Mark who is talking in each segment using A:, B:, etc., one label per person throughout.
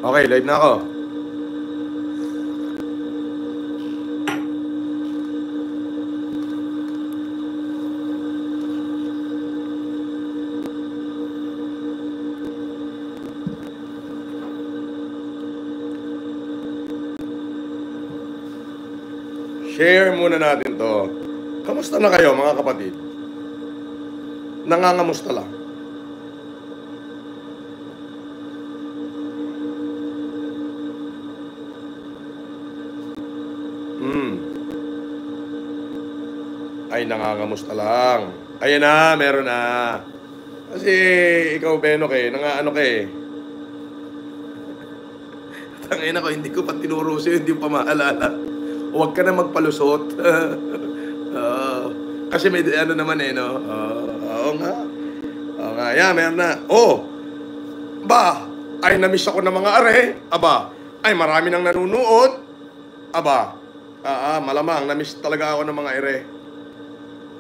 A: Okay, live na ako. Share muna natin to. Kamusta na kayo mga kapatid? Nangangamusta lang. Ay, nangangamusta lang. Ayan na, meron na. Kasi ikaw, Benok nangaano ka Tangina ko, hindi ko pa tinuro sa'yo, hindi pa maalala. Huwag ka na magpalusot. Kasi may ano naman no? Oo nga. Oo nga, yeah, meron na. Ba, ay namiss ako ng mga are. Aba, ay marami nang nanunood. Aba, malamang namiss talaga ako ng mga are.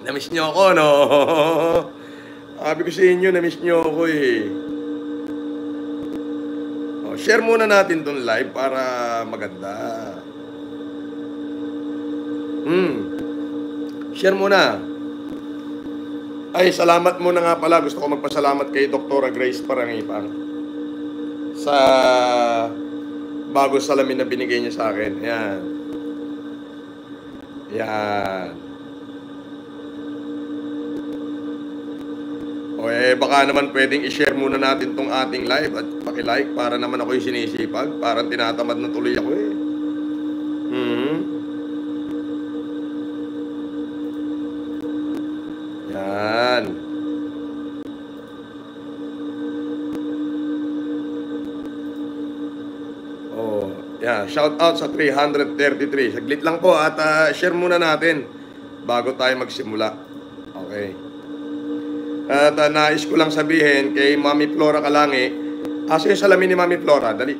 A: Namiss nyo ako, no? Sabi ko sa inyo, namiss nyo ako share muna natin itong live para maganda. Share muna. Ay, salamat muna nga pala. Gusto ko magpasalamat kay Dr. Grace Parangipang sa bagong salamin na binigay niya sa akin. Yan. Yan. Baka naman pwedeng i-share muna natin tong ating live at paki-like para naman ako yung sinisipag. Parang tinatamad na tuloy ako Yan. Yeah, shout out sa 333. Saglit lang po at share muna natin bago tayo magsimula. Okay. At nais ko lang sabihin kay Mami Flora Kalangi, asa yung salamin ni Mami Flora? Dali.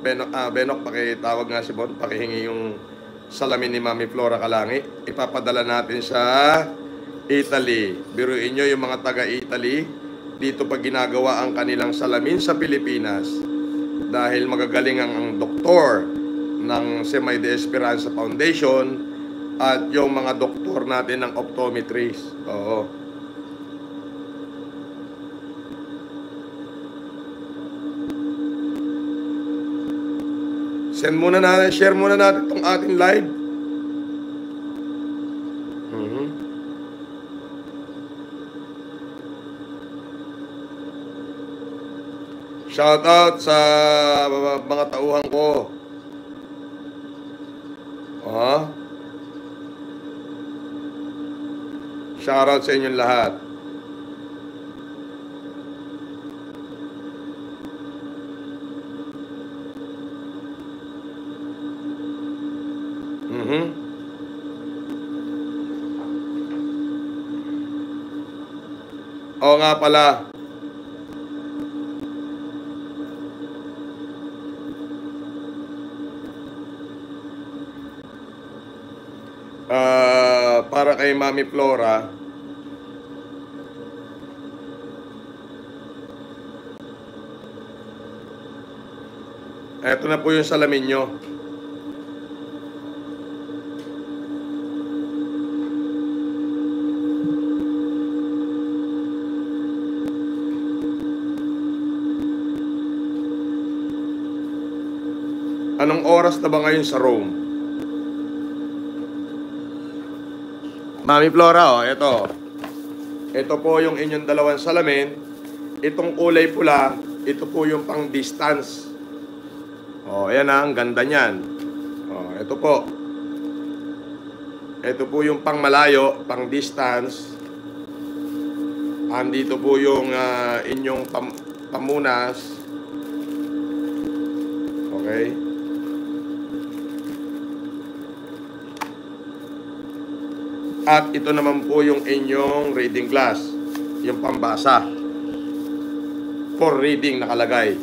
A: Benok, pakitawag nga si Bon, pakihingi yung salamin ni Mami Flora Kalangi. Ipapadala natin sa Italy. Biruin nyo yung mga taga-Italy, dito pa ginagawa ang kanilang salamin sa Pilipinas. Dahil magagaling ang doktor ng Semay de Esperanza Foundation at yung mga doktor natin ng optometrist. Oo. Share muna natin itong ating live. Shout out sa mga tauhan ko. Shout out sa inyong lahat. Oo nga pala. Para kay Mami Flora, eto na po yung salamin nyo. Anong oras na ba ngayon sa Rome? Mami Flora, ito. Ito po yung inyong dalawang salamin. Itong kulay pula, ito po yung pang distance. Ayan na, ang ganda niyan. Ito po. Ito po yung pang malayo, pang distance. Andito po yung inyong pamunas. Okay. At ito naman po yung inyong reading glass, yung pambasa. For reading nakalagay.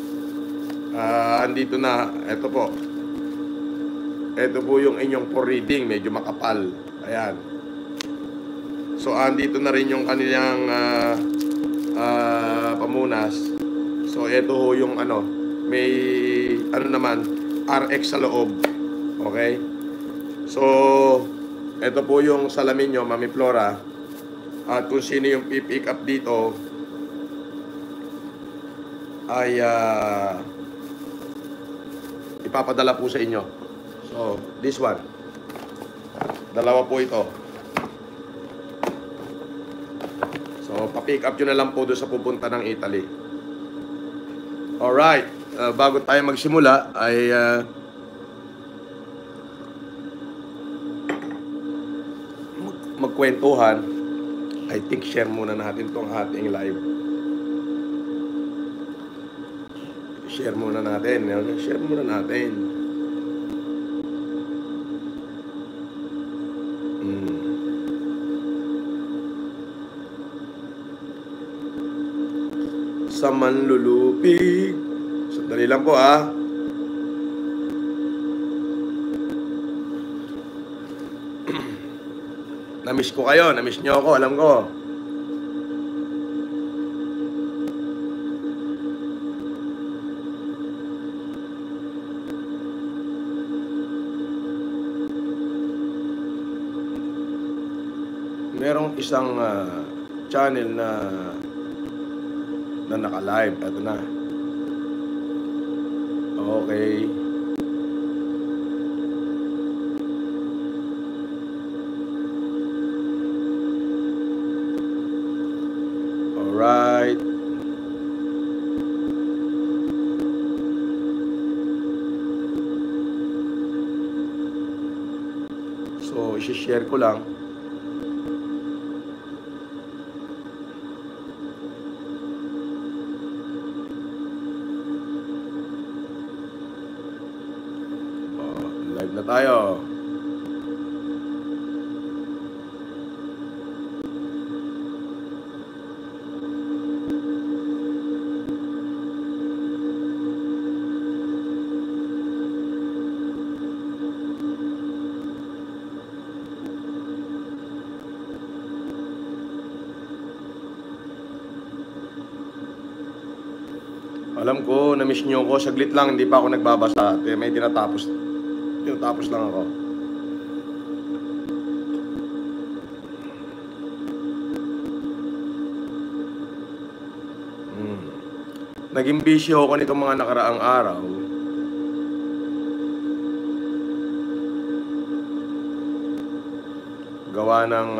A: Andito na, ito po. Ito po yung inyong for reading, medyo makapal. Ayan. So, andito na rin yung kanilang pamunas. So, ito ho yung may ano naman, RX sa loob. Okay? So, ito po yung salamin nyo, Mami Flora. At kung sino yung pipick up dito, ay ipapadala po sa inyo. So, this one. Dalawa po ito. So, pa-pick up nyo na lang po doon sa pupunta ng Italy. Alright. Bago tayo magsimula, ay magkwentuhan. I think share muna natin tong ating live. Share muna natin. Share muna natin. Sa manlulupig. Sandali lang po Namiss ko kayo, namiss nyo ako, alam ko. Merong isang channel na naka-live. Ito na. Okay. Alright. So, isi-share ko lang. Live na tayo. Alam ko, na-miss nyo ako. Saglit lang, hindi pa ako nagbabasa. May tinatapos lang ako. Naging busy ako nitong mga nakaraang araw. Gawa ng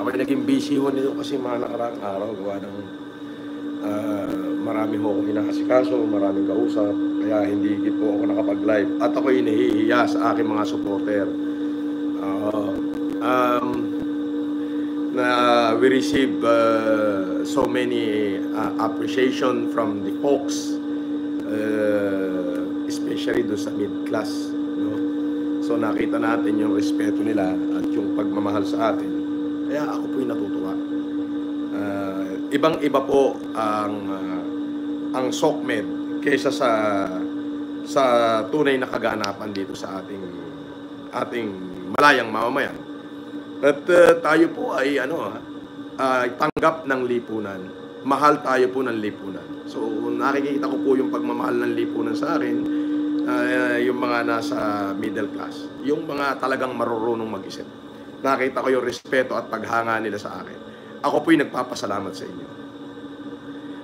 A: ako naging busy ho nito kasi mga nakaraang araw gawa ng marami ho akong inaasikaso, maraming kausap, kaya hindi po ako nakapag-live at ako'y nahihiya sa aking mga supporter. We receive so many appreciation from the folks, especially doon sa mid-class, no? So nakita natin yung respeto nila at yung pagmamahal sa atin. Kaya ako po'y natutuwa. Ibang-iba po ang SOCMED kaysa sa tunay na kaganapan dito sa ating malayang mamamayan. At tayo po ay tanggap ng lipunan. Mahal tayo po ng lipunan. So nakikita ko po yung pagmamahal ng lipunan sa akin, yung mga nasa middle class, yung mga talagang marurunong mag-isip. Nakita ko yung respeto at paghanga nila sa akin. Ako po'y nagpapasalamat sa inyo.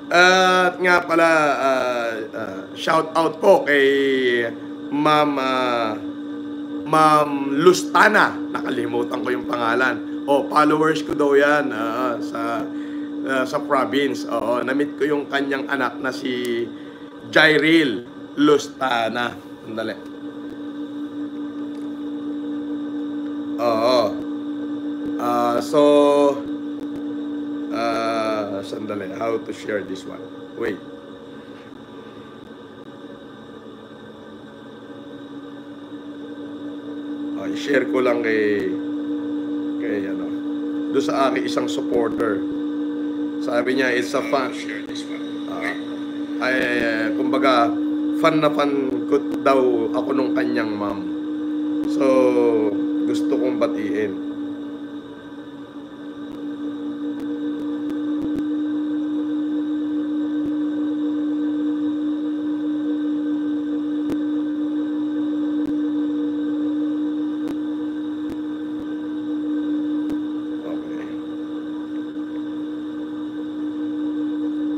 A: At nga pala, shout out po kay Ma'am Lustana. Nakalimutan ko yung pangalan. Followers ko daw yan sa province. Na-meet ko yung kanyang anak na si Jairil Lustana. Sandali. Sandali. How to share this one? Wait. I-share ko lang kay doon sa aking isang supporter. Sabi niya, it's a fun. Kumbaga, fan na fan ko daw ako nung kanyang mom. So, gusto kong batiin.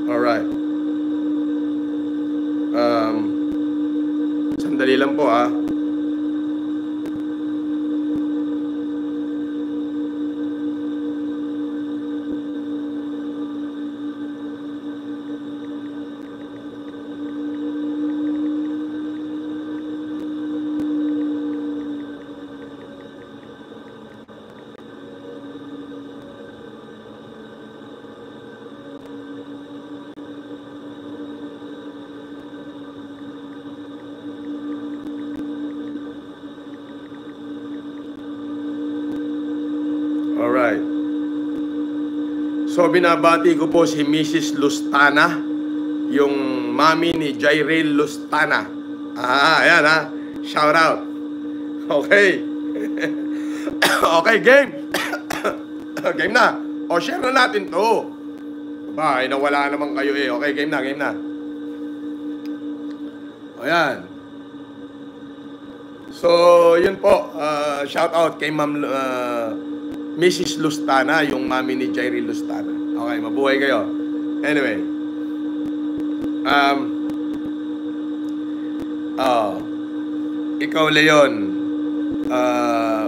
A: Alright. Sandali lang po ah. Alright. So, binabati ko po si Mrs. Lustana, yung mami ni Jairil Lustana. Ayan ha. Shout out. Okay. Okay, game. Game na. O, share na natin to. Ay, nawala naman kayo eh. Okay, game na, game na. Ayan. So, yun po. Shout out kay Ma'am Mrs. Lustana, yung mami ni Jairil Lustana. Okay, mabuhay kayo. Anyway. Ikaw, Leon,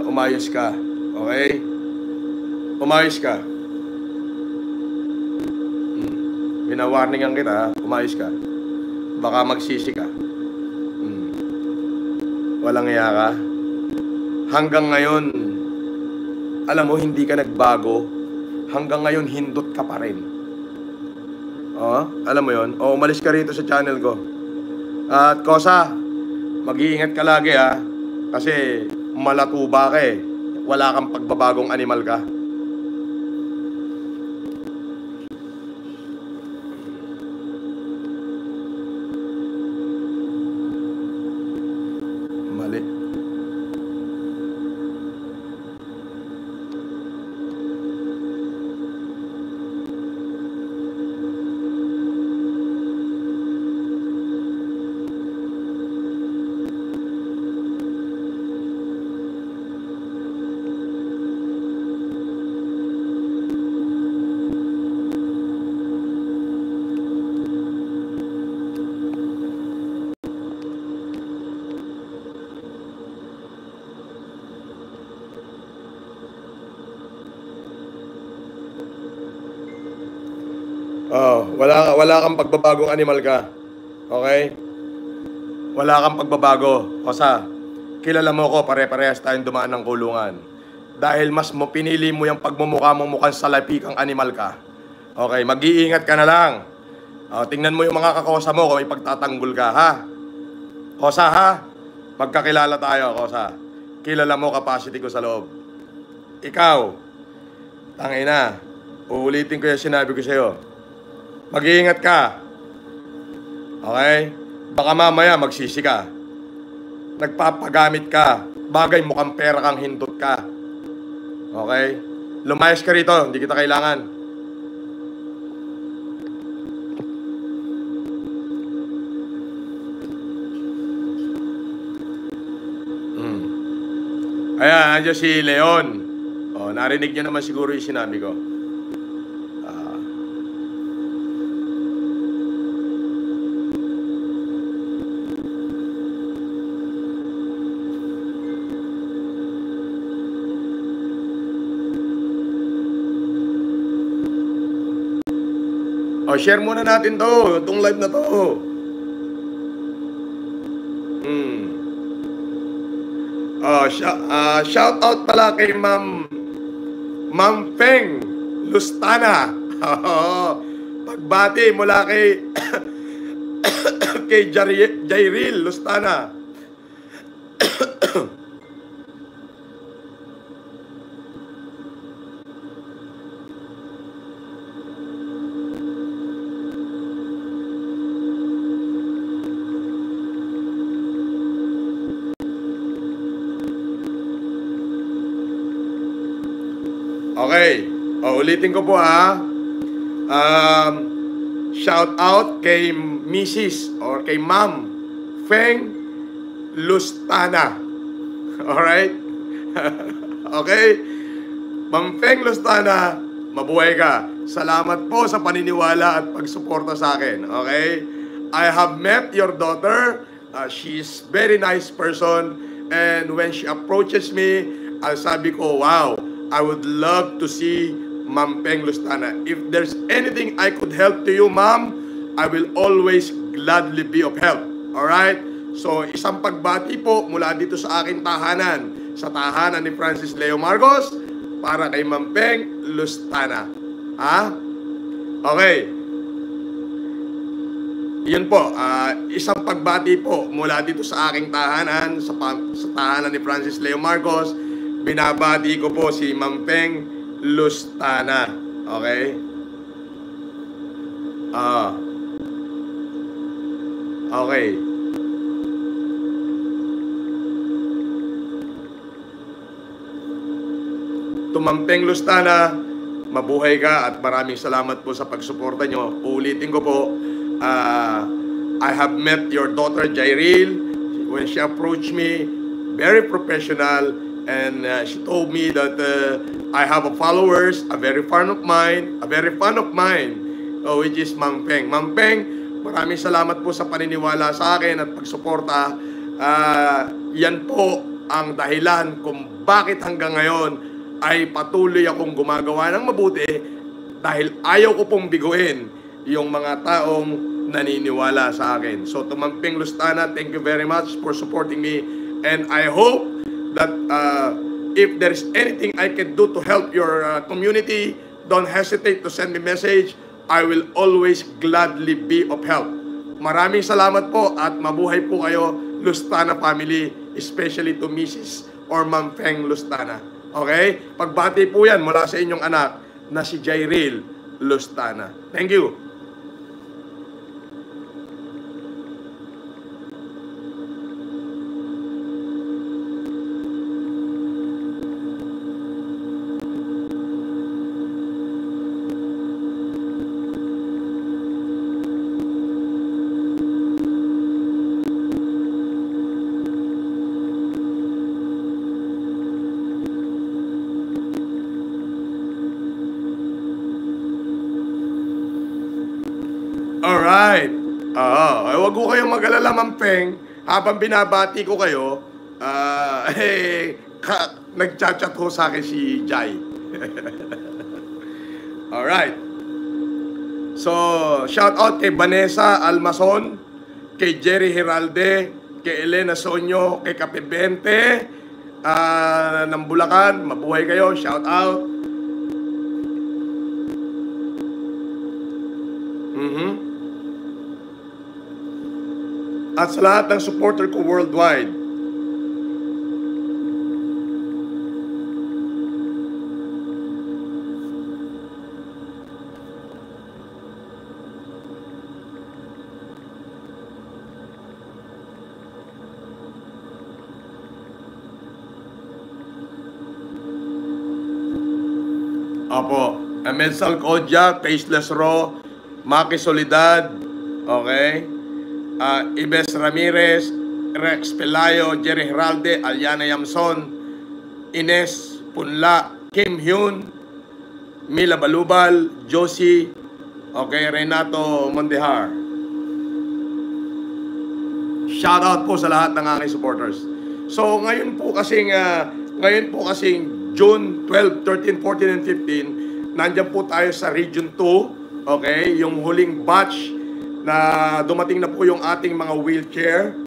A: umayos ka. Okay? Umayos ka. Binawarningan kita, umayos ka. Baka magsisi ka. Walang iya ka. Hanggang ngayon, alam mo, hindi ka nagbago. Hanggang ngayon, hindot ka pa rin. Alam mo yon? Umalis ka rito sa channel ko. At Kosa, mag-iingat ka lagi ha. Kasi malatuba ka eh. Wala kang pagbabagong animal ka. Mali. Wala kang pagbabagong animal ka. Okay? Wala kang pagbabago. Kosa, kilala mo ko, pare-parehas tayong dumaan ng kulungan. Dahil mas mo pinili mo yung pagmumukha mong mukhang salapikang animal ka. Okay, mag-iingat ka na lang. Tingnan mo yung mga kakosa mo kung ipagtatanggol ka, ha? Kosa, ha? Pagkakilala tayo, Kosa. Kilala mo capacity ko sa loob. Ikaw, tangina, uulitin ko yung sinabi ko sa'yo. Mag-iingat ka. Okay? Baka mamaya magsisi ka. Nagpapagamit ka. Bagay mukhang pera kang hindot ka. Okay? Lumayas ka rito. Hindi kita kailangan. Ayan, andyan si Leon. Narinig niya naman siguro yung sinabi ko. Share muna natin to, itong live na to. Shout out pala kay Ma'am Ma'am Feng Lustana. Pagbati mula kay kay Jairil Lustana. Okay. Ulitin ko po ha. Shout out kay Mrs. or kay Ma'am Feng Lustana. Alright? Okay? Ma'am Feng Lustana, mabuhay ka. Salamat po sa paniniwala at pagsuporta sa akin. Okay? I have met your daughter. She's very nice person. And when she approaches me, sabi ko, wow, I would love to see Ma'am Feng Lustana. If there's anything I could help to you, ma'am, I will always gladly be of help. Alright? So, isang pagbati po mula dito sa aking tahanan, sa tahanan ni Francis Leo Marcos, para kay Ma'am Feng Lustana. Ha? Okay. Yun po, isang pagbati po mula dito sa aking tahanan, sa tahanan ni Francis Leo Marcos. Binabati ko po si Ma'am Feng Lustana. Okay? Okay. To Ma'am Feng Lustana, mabuhay ka at maraming salamat po sa pagsuporta nyo. Uulitin ko po, I have met your daughter Jairil. When she approached me, very professional. And she told me that I have followers, a very fan of mine, which is Ma'am Feng. Ma'am Feng, maraming salamat po sa paniniwala sa akin at pagsuporta. Yan po ang dahilan kung bakit hanggang ngayon ay patuloy akong gumagawa ng mabuti dahil ayaw ko pong biguin yung mga taong naniniwala sa akin. So to Ma'am Feng Lustana, thank you very much for supporting me. And I hope that if there is anything I can do to help your community, don't hesitate to send me message. I will always gladly be of help. Maraming salamat po at mabuhay po kayo, Lustana family, especially to Mrs. or Ma'am Feng Lustana. Okay? Pagbati po yan mula sa inyong anak na si Jairil Lustana. Thank you. Alright. Huwag ko kayong mag-alala, Ma'am Feng. Habang binabati ko kayo, nag-chat-chat ho sa akin si Jai. Alright. So, shout out kay Vanessa Almason, kay Jerry Heralde, kay Elena Sonyo, kay Kapibente, ng Bulacan. Mabuhay kayo. Shout out. At sa lahat ng supporter ko worldwide. Opo, Ahmed Salcodja, Faceless Raw, Maki Solidad, okay? Ibes Ramirez, Rex Pelayo, Jerry Heralde, Aliana Yamson, Ines Punla, Kim Hyun, Mila Balubal, Josie, okay, Renato Mondehar. Shout out po sa lahat ng aking supporters. So ngayon po kasing June 12, 13, 14, and 15, nandiyan po tayo sa Region 2, okay, yung huling batch na dumating na po yung ating mga wheelchair.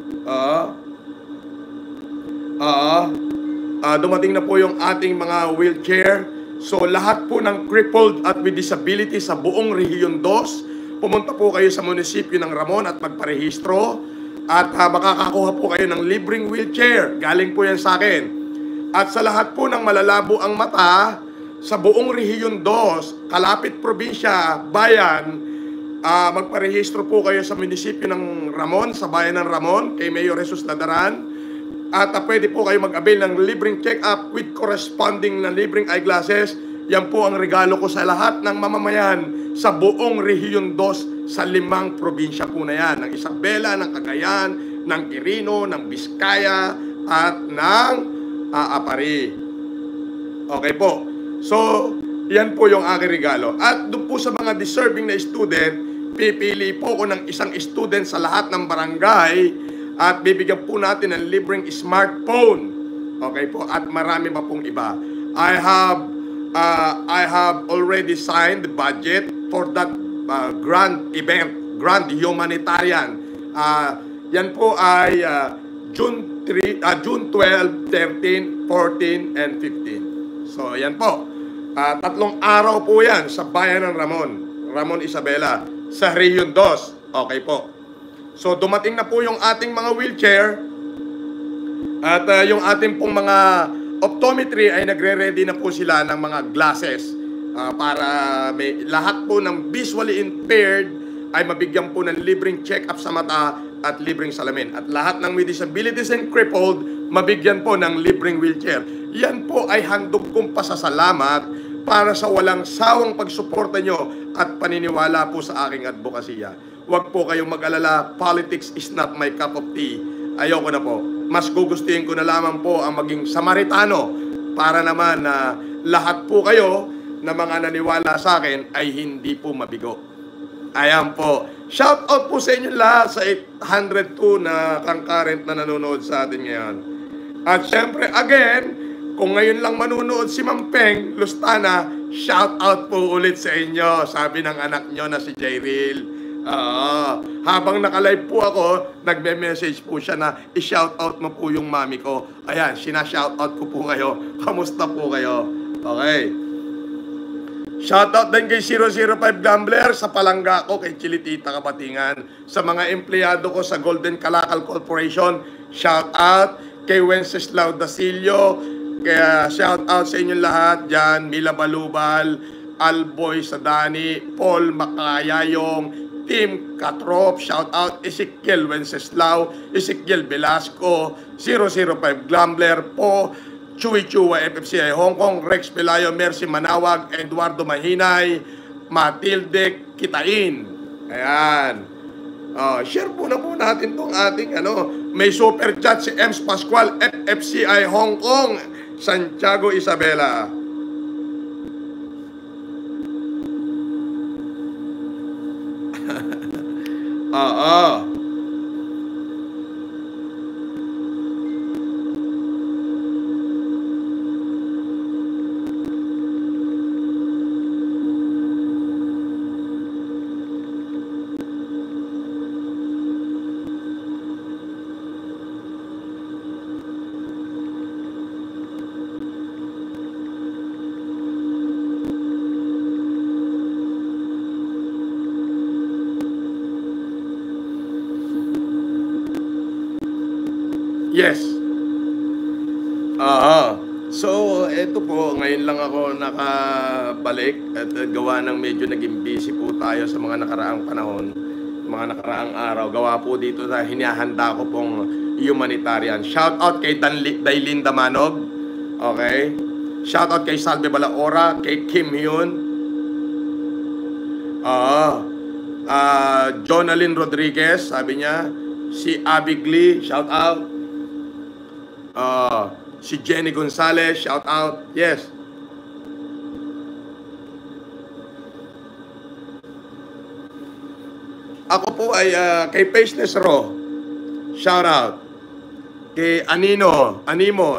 A: Dumating na po yung ating mga wheelchair So lahat po ng crippled at with disability sa buong Rehiyon 2, pumunta po kayo sa munisipyo ng Ramon at magparehistro at makakakuha po kayo ng libreng wheelchair. Galing po yan sa akin. At sa lahat po ng malalabo ang mata, sa buong Rehiyon 2, kalapit probinsya, bayan, magparehistro po kayo sa munisipyo ng Ramon, sa bayan ng Ramon, kay Mayor Jesus Ladaran. At pwede po kayo mag-avail ng libreng check-up with corresponding na libreng eyeglasses. Yan po ang regalo ko sa lahat ng mamamayan sa buong Rehiyon 2 sa 5 probinsya po na yan. Ng Isabela, ng Cagayan, ng Quirino, ng Vizcaya, at ng Apari. Okay po. So, yan po yung aking regalo. At doon po sa mga deserving na student, pipili po ko ng isang student sa lahat ng barangay at bibigyan po natin ng libreng smartphone. Okay po, at marami pa pong iba. I have already signed the budget for that grand event, grand humanitarian. Yan po ay June 12, 13, 14, and 15. So yan po. 3 araw po yan sa bayan ng Ramon Isabela, sa Rehiyon 2. Okay po. So dumating na po yung ating mga wheelchair at yung ating pong mga optometry ay nagre-ready na po sila ng mga glasses para may, lahat po ng visually impaired ay mabigyan po ng libreng check-up sa mata at libreng salamin. At lahat ng with disabilities and crippled, mabigyan po ng libreng wheelchair. Yan po ay handog kong pasasalamat para sa walang sawang pagsuporta nyo at paniniwala po sa aking advokasya. Huwag po kayong mag-alala, politics is not my cup of tea. Ayoko na po. Mas gugustuhin ko na lamang po ang maging Samaritano para naman na lahat po kayo na mga naniwala sa akin ay hindi po mabigo. Ayan po. Shout out po sa inyo lahat sa 802 na concurrent na nanonood sa atin ngayon. At syempre, again, kung ngayon lang manunood si Ma'am Peng Lustana, shout out po ulit sa inyo. Sabi ng anak nyo na si Jayril. Habang naka-live po ako, nagme-message po siya na i-shout out mo po yung mami ko. Ayan, sina-shout out ko po kayo. Kamusta po kayo? Okay. Shout out din kay 005 Gambler sa palangga ko, kay Chilitita Kapatingan. Sa mga empleyado ko sa Golden Calakal Corporation, shout out kay Wenceslao Dasilio. Kaya shout out sa inyong lahat dyan. Mila Balubal, Alboy Sadani, Paul Makayayong, Team Katrop, shout out Ezekiel Wenceslao, Ezekiel Velasco, 005 Glambler po, Chui Chua FFCI Hong Kong, Rex Pelayo, Mercy Manawag, Eduardo Mahinay, Matilde Kitain. Ayan. Share po na po natin itong ating may super chat si Ems Pascual, FFCI Hong Kong, Santiago Isabela. Yes. So, eto po, ngayon lang ako nakabalik at gawa ng medyo naging busy po tayo sa mga nakaraang panahon, mga nakaraang araw. Gawa po dito na hinahanda ko pong humanitarian. Shout out kay Dailin Damanog. Okay? Shout out kay Salve Balaora, kay Kim Hyun. Jonalyn Rodriguez, sabi niya. Si Abby Glee, shout out. Si Jenny Gonzalez, shout out. Yes. Ako po ay kay Faceless Raw, shout out. Kay Animo,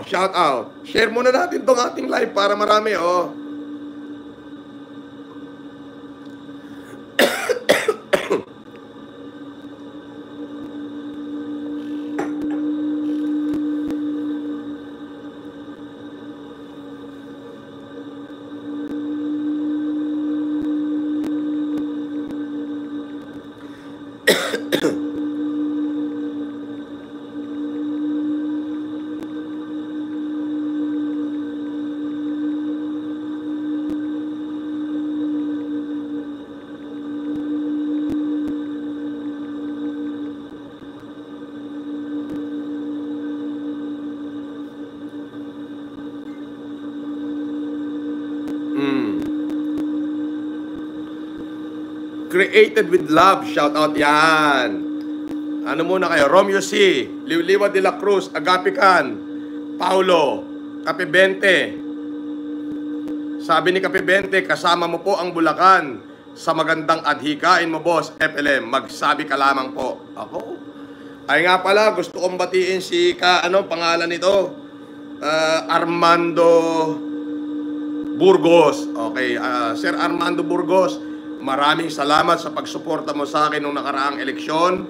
A: shout out. Share muna natin tong ating live para marami, Created with love. Shout out yan. Ano muna kayo? Romeo C. Liwliwa de la Cruz. Agapican. Paulo. Kapibente. Sabi ni Kapibente, kasama mo po ang Bulacan sa magandang adhikain mo, boss. FLM. Magsabi ka lamang po. Ako? Ay nga pala, gusto kong batiin si ano pangalan nito? Armando Burgos. Okay, Sir Armando Burgos, maraming salamat sa pagsuporta mo sa akin nung nakaraang eleksyon.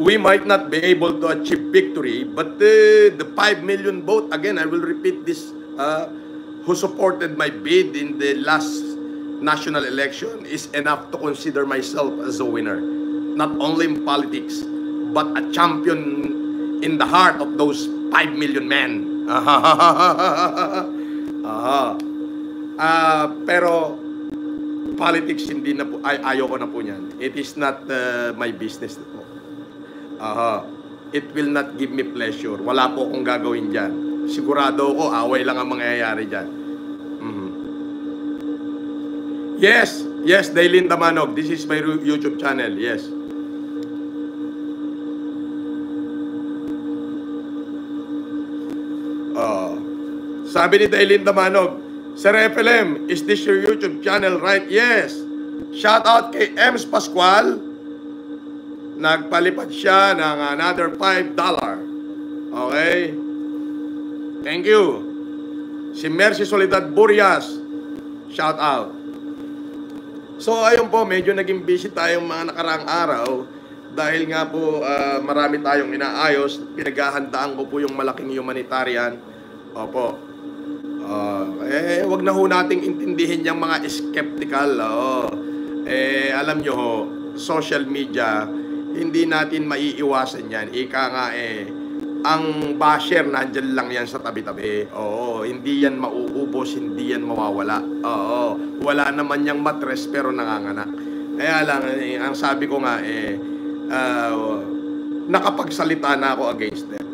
A: We might not be able to achieve victory, but the 5 million vote, again, I will repeat this, who supported my bid in the last national election is enough to consider myself as a winner. Not only in politics, but a champion in the heart of those 5 million men. Pero politics hindi na po, ayoko na po niyan. It is not my business na po. It will not give me pleasure. Wala po akong gagawin dyan. Sigurado ko, away lang ang mangyayari dyan. Yes, yes, Daylin Damanog. This is my YouTube channel, yes. Sabi ni Daylin Damanog, Sir FLM, is this your YouTube channel, right? Yes. Shout out kay Ems Pascual. Nagpalipad siya ng another $5. Okay? Thank you. Si Mercy Soledad Burias. Shout out. So ayun po, medyo naging busy tayong mga nakaraang araw dahil nga po marami tayong inaayos. Pinaghahandaan ko po yung malaking humanitarian. Opo. Wag na ho nating intindihin yung mga skeptical. Alam nyo ho, social media, hindi natin maiiwasan yan. Ika nga ang basher nandyan lang yan sa tabi-tabi. Hindi yan mauubos, hindi yan mawawala. Wala naman yung matres pero nanganganak. Kaya lang, ang sabi ko nga nakapagsalita na ako against them.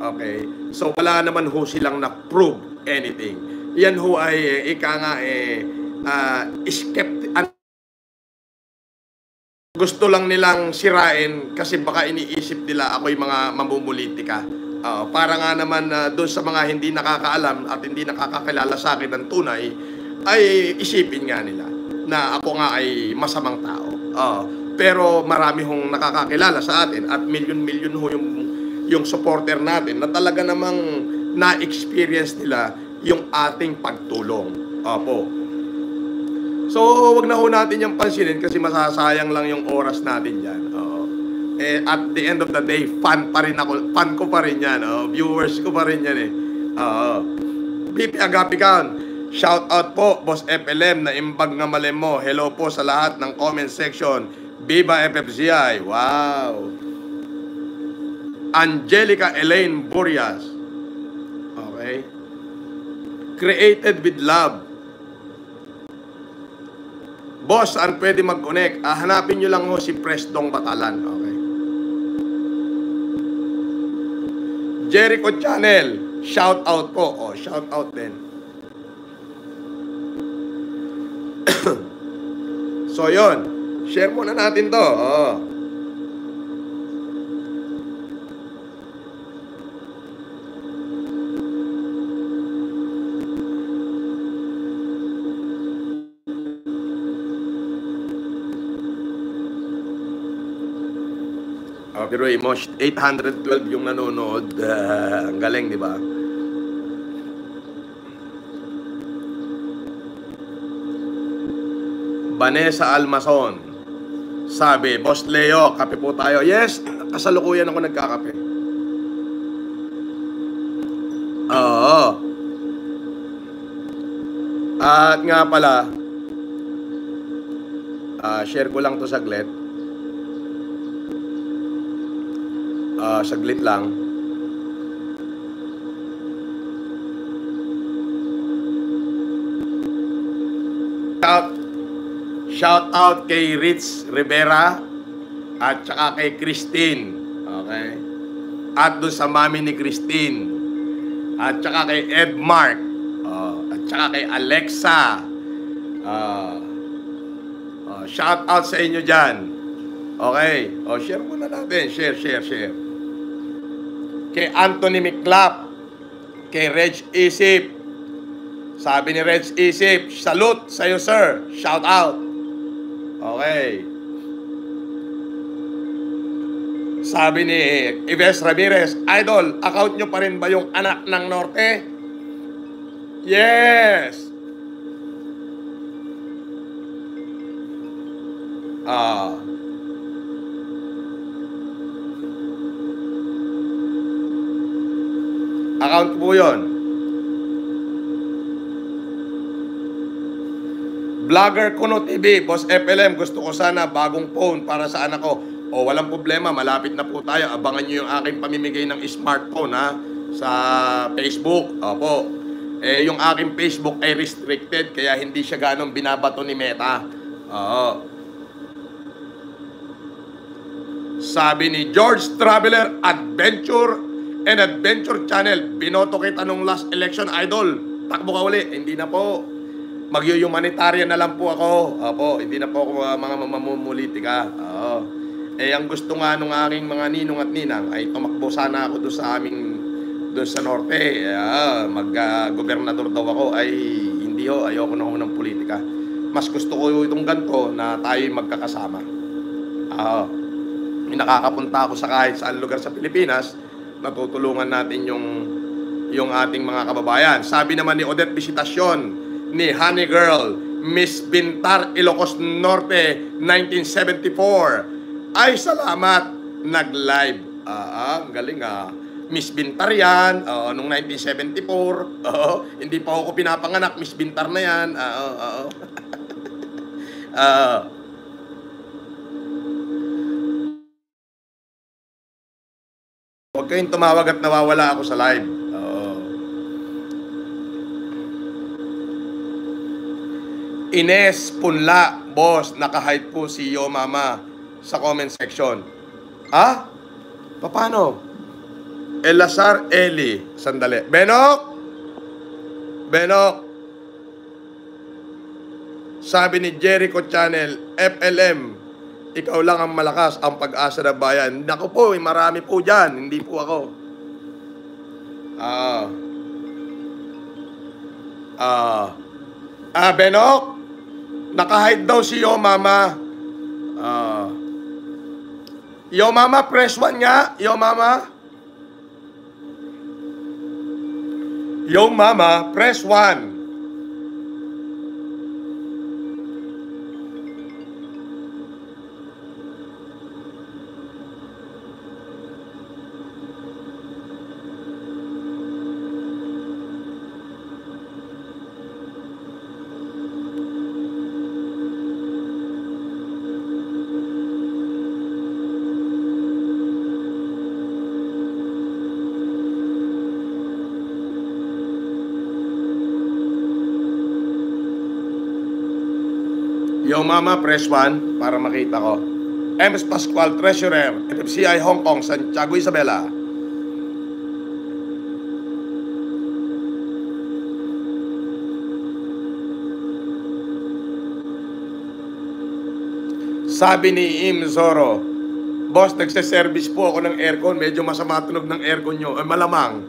A: Okay? So wala naman ho silang na-prove anything. Yan ho ay ika nga gusto lang nilang sirain kasi baka iniisip nila ako'y mga mamumulitika. Para nga naman doon sa mga hindi nakakaalam at hindi nakakakilala sa akin ng tunay, ay isipin nga nila na ako nga ay masamang tao. Pero marami hong nakakakilala sa atin at milyon-milyon ho yung supporter natin na talaga namang na-experience nila yung ating pagtulong. So, wag na ho natin yung pansinin kasi masasayang lang yung oras natin dyan. At the end of the day, fan pa rin ako. Fan ko pa rin yan. Viewers ko pa rin yan BP Agapican, shout out po, Boss FLM, na imbag nga malem mo. Hello po sa lahat ng comment section. Viva FFCI. Wow. Angelica Elaine Burias. Okay. Created with love. Boss, saan pwede mag-connect? Hanapin nyo lang ho si Presdong Batalan. Okay. Jericho Channel. Shout out po. Shout out din. So, yon. Share muna natin to. Pero mo 812 yung nanonood. Ang galing, di ba? Vanessa Almason. Sabi, Boss Leo, kape po tayo. Yes, kasalukuyan ako nagkakape. At nga pala, share ko lang to saglit. Saglit lang. Shout out kay Rich Rivera at saka kay Christine. Okay? At doon sa mami ni Christine. At saka kay Ed Mark. At saka kay Alexa. Shout out sa inyo dyan. Okay. Share muna natin. Share. Kay Anthony Miclap. Kay Reg Isip. Sabi ni Reg Isip, salute sa'yo, sir. Shout out. Okay. Sabi ni Ives Ramirez, Idol, account nyo pa rin ba yung Anak ng Norte? Yes. Account po yun. Vlogger Kuno TV, Boss FLM, gusto ko sana bagong phone para sa anak ko. Walang problema, malapit na po tayo. Abangan nyo yung aking pamimigay ng smartphone ha, sa Facebook. Opo. Yung aking Facebook ay restricted, kaya hindi siya ganong binabato ni Meta. Sabi ni George Traveler, Adventure Channel, binoto kita nung last election, Idol. Takbo ka uli. Hindi na po. Mag-humanitarian na lang po ako. Opo, hindi na po ako mga mamumulitika. Ang gusto nga nung aking mga ninong at ninang ay tumakbo sana ako doon sa norte. Mag-gobernador daw ako. Ay hindi ho, ayoko na ho ng politika. Mas gusto ko itong ganito na tayo'y magkakasama. Nakakapunta ako sa kahit saan lugar sa Pilipinas, natutulungan natin yung ating mga kababayan. Sabi naman ni Odette Visitasyon, ni Honey Girl, Miss Bintar, Ilocos Norte, 1974. Ay, salamat, nag-live. Ang galing Miss Bintar yan, nung 1974. Hindi pa ako pinapanganak, Miss Bintar na yan. Huwag kayong tumawag at nawawala ako sa live. Ines Punla, boss, naka-hide po si Yo Mama sa comment section. Paano? Elazar Eli, sandali. Benok! Sabi ni Jericho Channel, FLM, ikaw lang ang malakas, ang pag-asa ng bayan. Naku po, marami po dyan, hindi po ako. Benok, naka-hide daw si Yo Mama. Yo Mama, press 1 nga. Yo Mama, press 1. Yo Mama, press 1 para makita ko. MS Pascual, Treasurer, FFCI Hong Kong, Santiago Isabela. Sabi ni Im Zoro, boss, nagse-service po ako ng aircon. Medyo masama tunog ng aircon nyo. Malamang.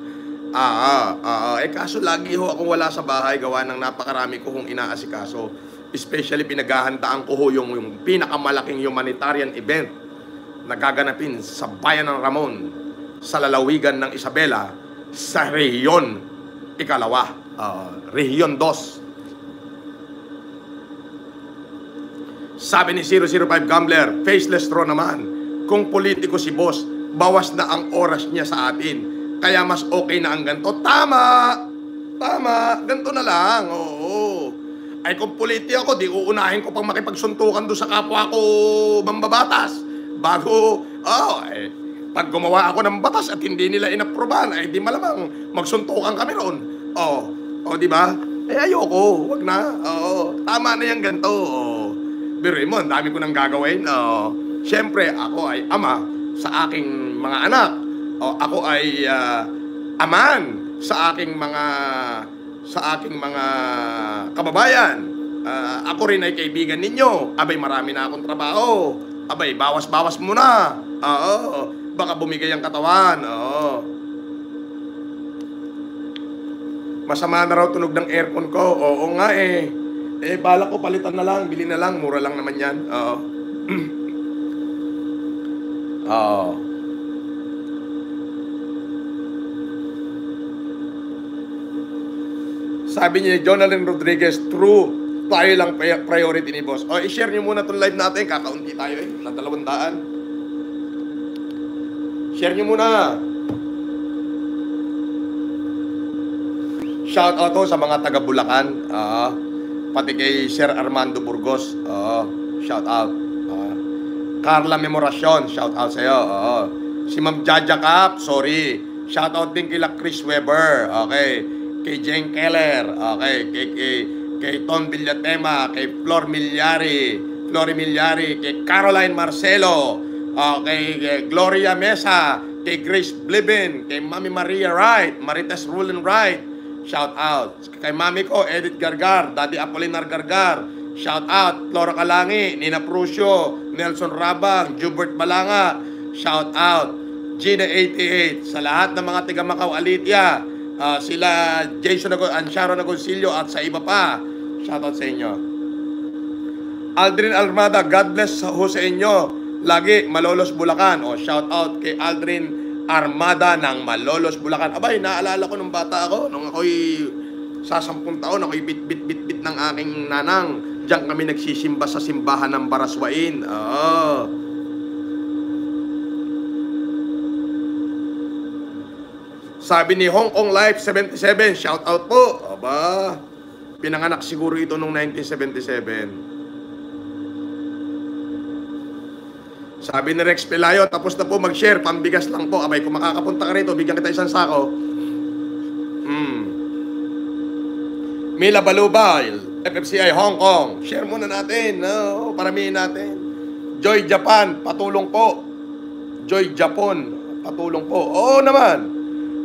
A: Kaso lagi ho akong wala sa bahay. Gawa ng napakarami ko kong inaasikaso. Especially pinaghahandaan ko ho yung pinakamalaking humanitarian event na gaganapin sa bayan ng Ramon, sa lalawigan ng Isabela, sa Rehiyon Ikalawa, Rehiyon 2. Sabi ni 005 Gambler, faceless straw naman. Kung politiko si boss, bawas na ang oras niya sa atin. Kaya mas okay na ang ganito. Tama! Ganito na lang. Ay kung politi ako, di uunahin ko pang makipagsuntukan doon sa kapwa ko mambabatas. Bago, pag gumawa ako ng batas at hindi nila inaprobahan, ay di malamang magsuntukan kami roon. Di ba? Ayoko, wag na. Tama na yan ganito. Biruin mo, ang dami ko nang gagawin. Siyempre, ako ay ama sa aking mga anak. Ako ay aman sa aking mga sa aking mga kababayan. Ako rin ay kaibigan ninyo. Abay, marami na akong trabaho. Abay, bawas-bawas muna. Oo, baka bumigay ang katawan. Oo. Masama na raw tunog ng aircon ko. Oo nga eh. Bala ko palitan na lang, bili na lang, mura lang naman yan. Oo. Oo. Sabi niya, Jonalyn Rodriguez, true. Tayo lang priority ni boss. O, i-share niyo muna itong live natin. Kakaunti tayo na 200. Share niyo muna. Shout out to sa mga taga Bulacan. Pati kay Sir Armando Burgos. Shout out. Carla Memoracion, shout out sa'yo. Si Ma'am Jaja Cap, sorry. Shout out din kila Chris Weber. Okay. Kay Jane Keller, okay, kay Ton Villatema, kay Flor Milyari, kay Caroline Marcelo, kay Gloria Mesa, kay Grace Blibin, kay Mami Maria Wright, Marites Rulin Wright, shout out. Kay Mami ko, Edith Gargar, Daddy Apolinar Gargar, shout out. Flora Calangi, Nina Prusio, Nelson Rabang, Jubert Balanga, shout out. Gina 88, sa lahat ng mga tiga Macau Alitia, sila Jason Ansharo Nagoncillo at sa iba pa. Shoutout sa inyo. Aldrin Almada, God bless ho sa inyo. Lagi Malolos Bulacan. Shoutout kay Aldrin Armada ng Malolos Bulacan. Abay, naalala ko nung bata ako, nung ako'y sa 10 taon, ako'y bit ng aking nanang. Diyan kami nagsisimba sa simbahan ng Baraswain. Sabi ni Hong Kong Life 77, shout out po. Aba, pinanganak siguro ito noong 1977. Sabi ni Rex Pelayo, tapos na po mag-share, pambigas lang po. Abay, kung makakapunta ka rito, bigyan kita isang sako. Mila Balubay, FFCI Hong Kong, share muna natin. Paramihin natin. Joy Japan, patulong po. Joy Japon, patulong po. Oo naman.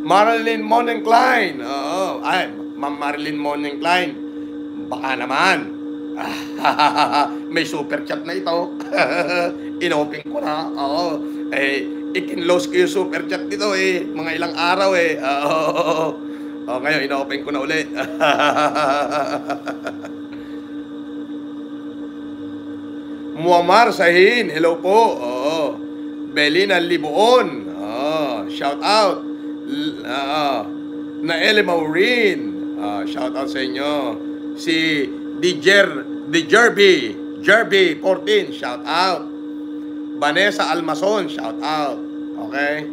A: Marilyn Monen Klein. Ay, Ma'am Marilyn Monen Klein. Baka naman. May super chat na ito. Inopen ko na. Ikinlose ko yung super chat nito mga ilang araw ngayon, inopen ko na ulit. Muammar Sahin, hello po. Belina Libuon. Shout out. Naeli Maureen, shout out sa inyo. Si Jerby 14, shout out. Vanessa Almason, shout out. Okay.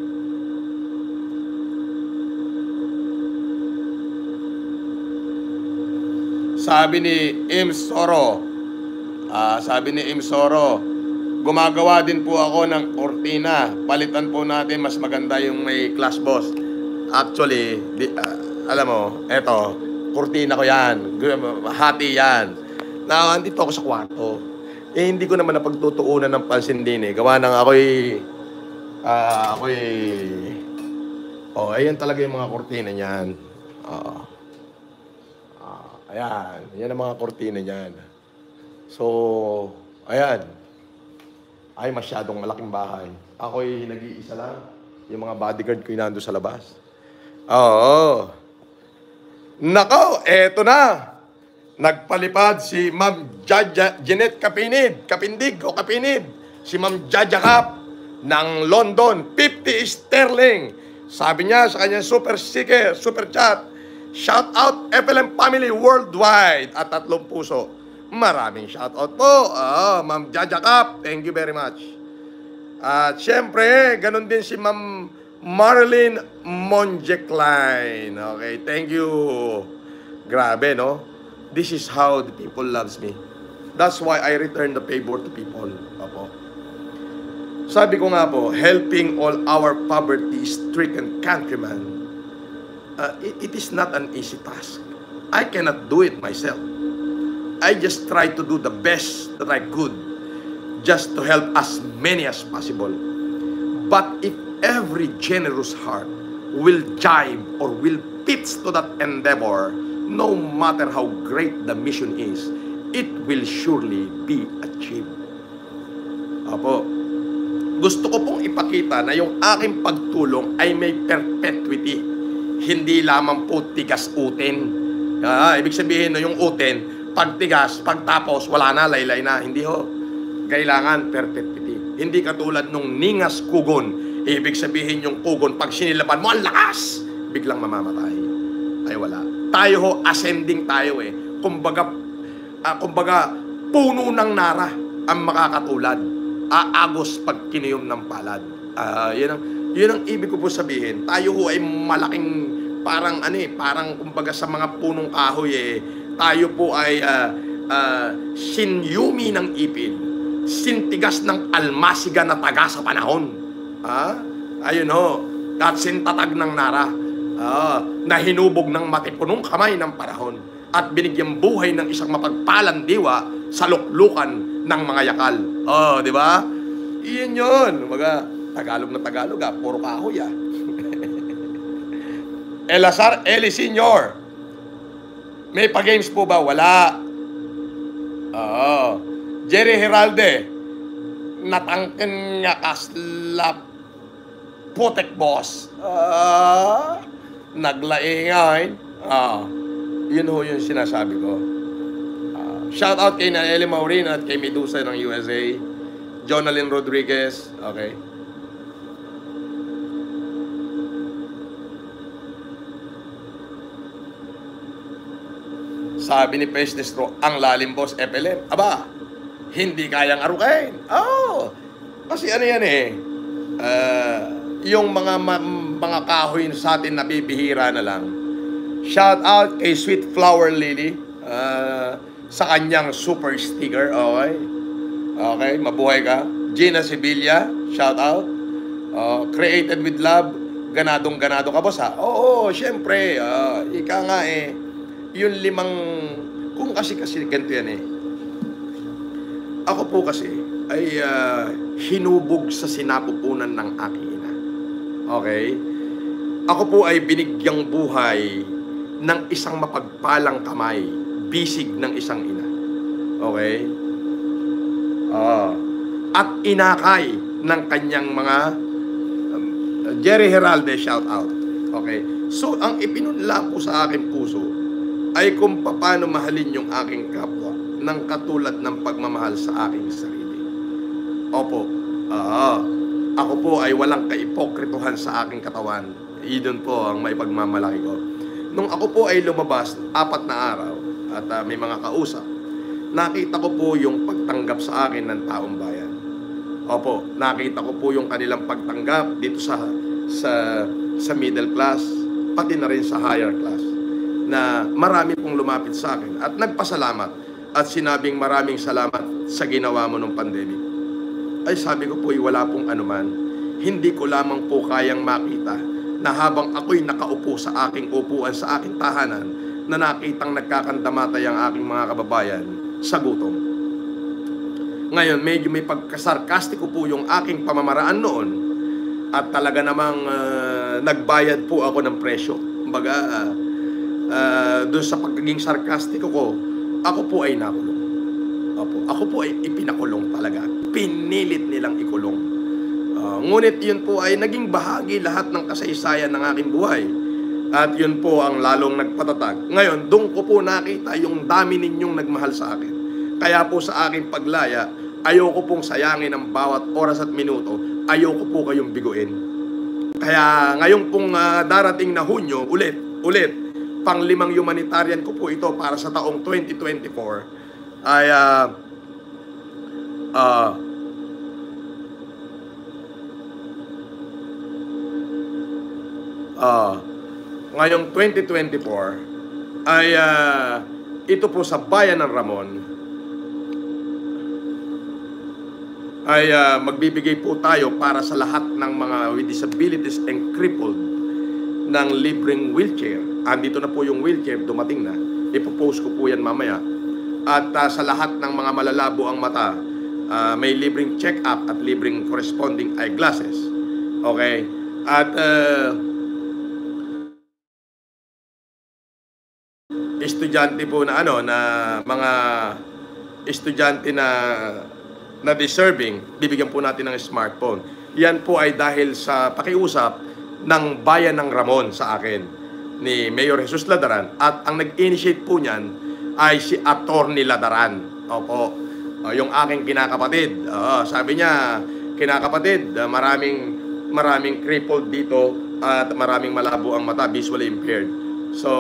A: Sabi ni Im Soro, gumagawa din po ako ng kortina. Palitan po natin, mas maganda yung may class boss. Actually, alam mo, eto, kurtina ko yan. Hati yan. Nandito ako sa kwarto. Hindi ko naman napagtutuunan ng pansin din Gawa ng ayan talaga yung mga kurtina niyan. Ayan. Yan ang mga kurtina niyan. So, ayan. Ay, masyadong malaking bahay. Ako'y nag-iisa lang. Yung mga bodyguard ko nando sa labas. Nako, eto na. Nagpalipad si Ma'am Jeanette Kapindig. Si Ma'am Jaja Cap ng London. 50 sterling. Sabi niya sa kanyang super sticker, super chat, shout out FLM family worldwide. At 3 puso. Maraming shout out po. Ma'am Jaja Cap, thank you very much. At syempre, ganun din si Ma'am Marilyn Monje Klein. Okay, thank you. Grabe, no? This is how the people loves me. That's why I return the favor to people. Opo. Sabi ko nga po, helping all our poverty-stricken countrymen, it is not an easy task. I cannot do it myself. I just try to do the best that I could just to help as many as possible. But if every generous heart will jive or will pitch to that endeavor, no matter how great the mission is, it will surely be achieved. Apo, gusto ko pong ipakita na yung aking pagtulong ay may perpetuity. Hindi lamang po tigas utin. Ibig sabihin na yung utin, pag tigas, pagtapos, wala na, laylay na. Hindi ho. Kailangan perpetuity. Hindi katulad nung ningas kugon. Ibig sabihin yung kugon, pag sinilaban mo, ang lakas! Biglang mamamatay. Ay wala. Tayo ho, ascending tayo eh. Kumbaga, puno ng nara ang makakatulad. Aagos pag kiniyom ng palad. Yun ang ibig ko po sabihin. Tayo ho ay malaking, parang kumbaga sa mga punong kahoy eh. Tayo po ay sinyumi ng ipil. Sintigas ng almasiga na taga sa panahon. Ayun ho. At sintatag ng nara. Na hinubog ng matipunong kamay ng panahon at binigyang buhay ng isang mapagpalang diwa sa luklukan ng mga yakal. Di ba? Iyan yun. Mga Tagalog na Tagalog puro kahoy Elazar Eli Sr. May pa-games po ba? Wala. Jerry Heralde, natangkin niya kaslap putek boss. Naglaingay. Yun ho yung sinasabi ko. Shout out kay Naneli Maurin at kay Medusa ng USA. Jonalyn Rodriguez. Okay. Sabi ni Pes Destro, ang lalim boss FLM. Aba, hindi kayang arukain. Kasi ano yan eh. Yung mga kahoy sa atin nabibihira na lang. Shout out kay Sweet Flower Lily sa kanyang super sticker. Okay, mabuhay ka. Gina Sevilla, shout out. Created with love. Ganadong-ganado ka boss Oo, syempre. Ika nga eh. Yung limang, kung kasi ganito yan eh. Ako po kasi ay hinubog sa sinapupunan ng aking ina. Okay? Ako po ay binigyang buhay ng isang mapagpalang kamay, bisig ng isang ina. Okay? At inakay ng kanyang mga Jerry Heralde, shout out. Okay? So, ang ipinunla po sa aking puso ay kung paano mahalin yung aking kapwa ng katulad ng pagmamahal sa aking sarili. Opo, ako po ay walang kaipokrituhan sa aking katawan. Iyon po ang may pagmamalaki ko. Nung ako po ay lumabas 4 na araw at may mga kausap, nakita ko po yung pagtanggap sa akin ng taong bayan. Opo, nakita ko po yung kanilang pagtanggap dito sa middle class, pati na rin sa higher class, na marami pong lumapit sa akin at nagpasalamat at sinabing maraming salamat sa ginawa mo ng pandemic. Ay sabi ko po wala pong anuman. Hindi ko lamang po kayang makita na habang ako'y nakaupo sa aking upuan sa aking tahanan na nakitang nagkakandamatay ang aking mga kababayan sa gutom. Ngayon medyo may pagkasarkastiko po yung aking pamamaraan noon at talaga namang nagbayad po ako ng presyo. Kumbaga doon sa pagiging sarkastiko ko, ako po ay nakulong. Ako po ay ipinakulong talaga. Pinilit nilang ikulong. Ngunit yun po ay naging bahagi lahat ng kasaysayan ng aking buhay. At yun po ang lalong nagpatatag. Ngayon, doon ko po nakita yung dami ninyong nagmahal sa akin. Kaya po sa aking paglaya, ayoko pong sayangin ang bawat oras at minuto. Ayoko po kayong biguin. Kaya ngayon pong darating na Hunyo, ulit, pang-5 humanitarian ko po ito para sa taong 2024 ay ngayong 2024 ay ito po sa bayan ng Ramon ay magbibigay po tayo para sa lahat ng mga with disabilities and crippled ng libreng wheelchair. Andito na po yung wheelchair, dumating na. Ipopost ko po yan mamaya. At sa lahat ng mga malalabo ang mata, may libreng check-up at libreng corresponding eyeglasses. Okay? At estudyante po na na mga estudyante na deserving, bibigyan po natin ng smartphone. Yan po ay dahil sa pakiusap ng bayan ng Ramon sa akin ni Mayor Jesus Ladaran, at ang nag-initiate po niyan ay si Attorney Ladaran. Opo, yung aking kinakapatid. Sabi niya, kinakapatid, maraming crippled dito at maraming malabo ang mata, visually impaired. So,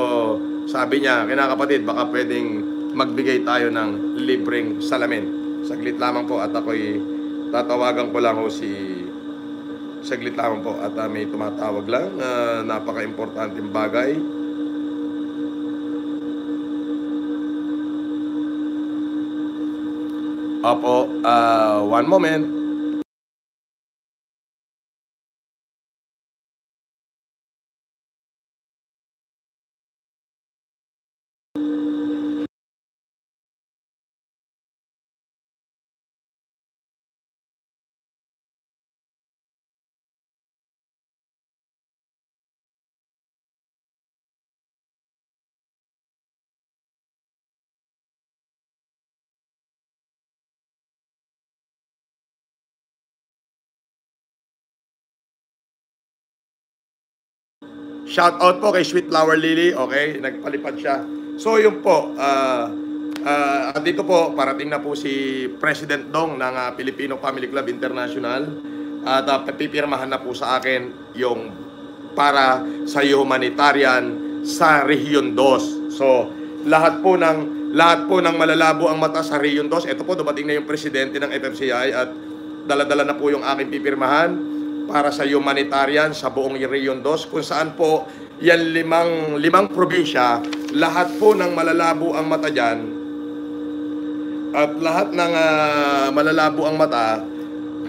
A: sabi niya, kinakapatid, baka pwedeng magbigay tayo ng libreng salamin. Saglit lamang po at ako'y tatawagan ko lang saglit lamang po at may tumatawag lang. Napaka-importanteng bagay. Opo, one moment. Shout out po kay Sweet Flower Lily, okay? Nagpalipad siya. So yun po, dito po, parating na po si President Dong ng Filipino Family Club International at pipirmahan na po sa akin yung para sa humanitarian sa Region 2. So lahat po ng malalabo ang mata sa Region 2. Ito po, dumating na yung presidente ng FFCI at dala-dala na po yung aking pipirmahan para sa humanitarian sa buong Region 2, kung saan po yan limang probinsya, lahat po ng malalabo ang mata dyan, at lahat ng malalabo ang mata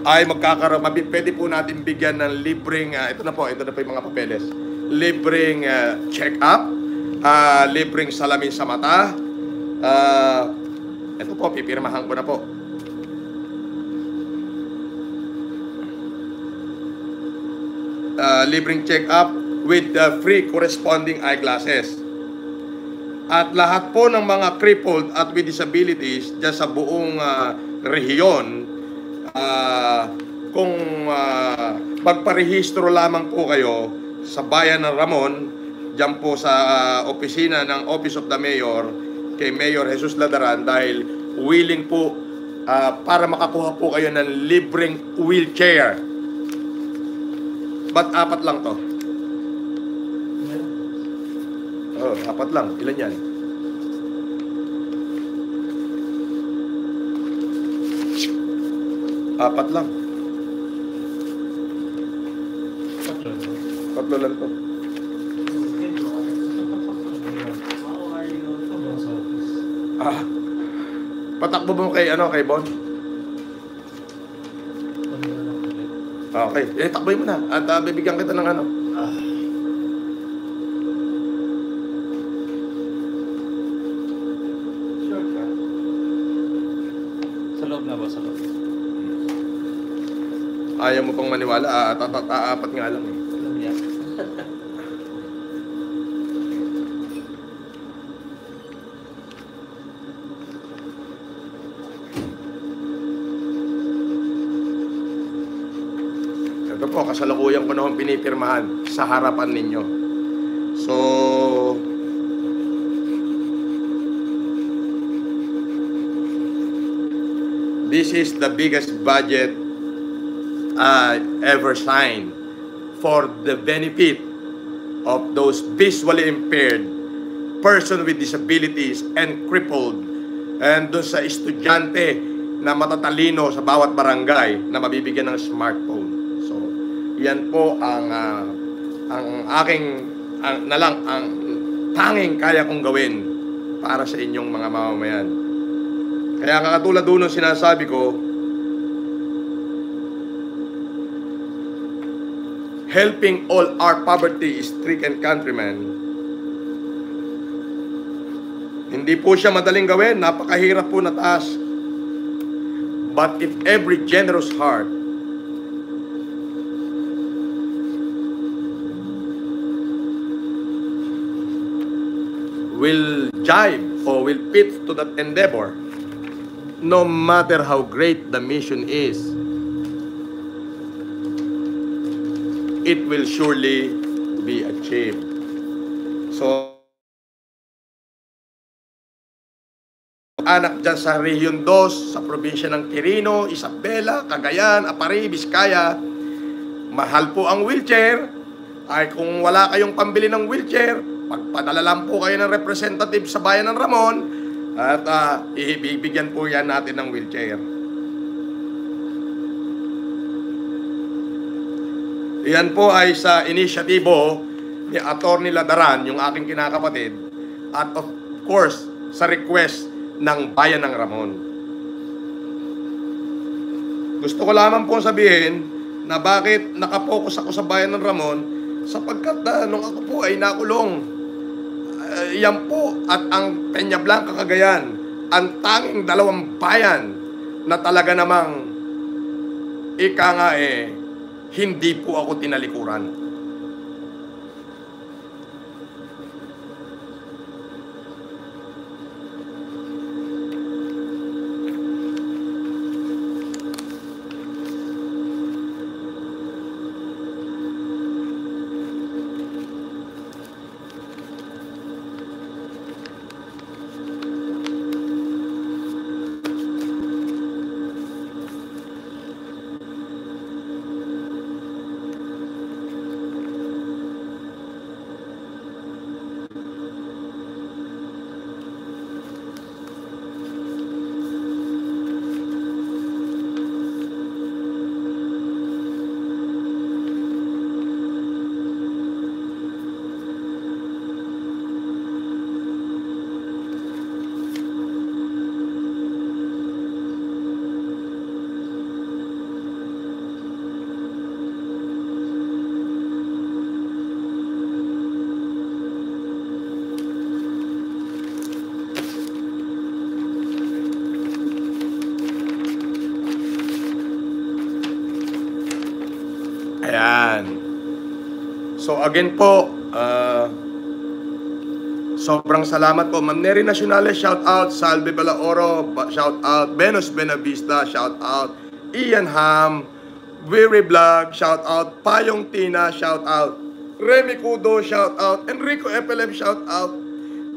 A: ay magkakaroon, pwede po natin bigyan ng libreng, ito na po yung mga papeles, libreng check-up, libreng salamin sa mata, ito po, pipirmahan ko na po. Libreng check-up with free corresponding eyeglasses. At lahat po ng mga crippled at with disabilities dyan sa buong rehiyon, kung magparehistro lamang po kayo sa bayan ng Ramon, dyan po sa opisina ng Office of the Mayor, kay Mayor Jesus Ladaran, dahil willing po para makakuha po kayo ng libreng wheelchair. Ba't 4 lang to? Oh, 4 lang. Ilan yan? Apat lang. 4 lang to. Patakbo mo kay Bon? Okay, takboy mo na at bibigyan kita ng
B: Sure ka? Sa loob na ba? Sa loob.
A: Ayaw mo pang maniwala, apat nga lang eh.
B: Alam niya.
A: Ito po, kasalukuyan ko naman pinipirmahan sa harapan ninyo. So, this is the biggest budget ever signed for the benefit of those visually impaired, person with disabilities, and crippled, and doon sa estudyante na matatalino sa bawat barangay na mabibigyan ng smartphone. Yan po ang tanging kaya kong gawin para sa inyong mga mamamayan. Kaya katulad doon ng sinasabi ko, helping all our poverty-stricken countrymen, hindi po siya madaling gawin, napakahirap po na task. But if every generous heart will jive or will fit to that endeavor, no matter how great the mission is, it will surely be achieved. So, anak dyan sa Region 2, sa probinsya ng Quirino, Isabela, Cagayan, Apari, Vizcaya, mahal po ang wheelchair. Ay kung wala kayong pambili ng wheelchair, pagpadala lang po kayo ng representative sa bayan ng Ramon at ibibigyan po yan natin ng wheelchair. Yan po ay sa inisyatibo ni Atty. Ladaran, yung aking kinakapatid, at of course, sa request ng bayan ng Ramon. Gusto ko lamang po sabihin na bakit nakapokus ako sa bayan ng Ramon, sapagkat nung ako po ay nakulong, yan po at ang Peña Blanca, Cagayan, ang tanging dalawang bayan na talaga namang ika nga hindi po ako tinalikuran. Ayan. So again po, sobrang salamat po. Ma'am Neri Nacionales, shout out. Salve Balaoro, shout out. Venus Benavista, shout out. Ian Ham, Weary Vlog, shout out. Payong Tina, shout out. Remy Kudo, shout out. Enrico FLM, shout out.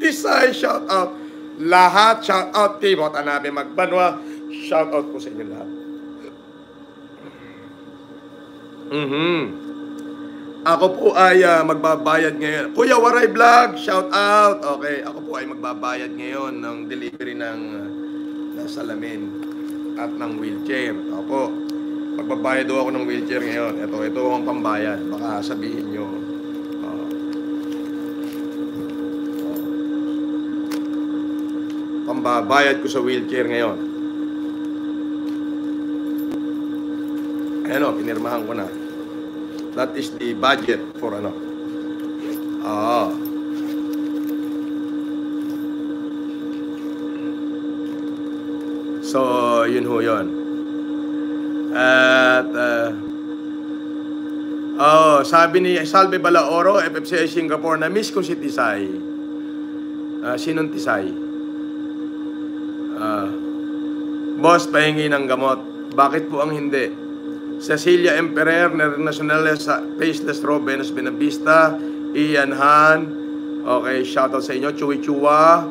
A: Tisay, shout out. Lahat, shout out. Tibot Anabe Magbanwa, shout out po sa inyo lahat. Ako po ay magbabayad ngayon. Kuya Waray Vlog, shout out. Okay, ako po ay magbabayad ngayon ng delivery ng salamin at ng wheelchair. Ako, magbabayad ako ng wheelchair ngayon. Ito ang pambayad. Baka sabihin nyo. Pambabayad ko sa wheelchair ngayon. Ayan o, pinirmahan ko na. That is the budget for ano. So, yun ho yun. At, sabi ni Salve Balaoro, FFCI Singapore, na-miss ko si Tisay. Sinong Tisay? Boss, pahingi ng gamot. Bakit po ang hindi? Cecilia Emperer, Nacionales, Faceless Rob, Venus Benavista, Ian Han, okay, shoutout sa inyo, Chewy Chua,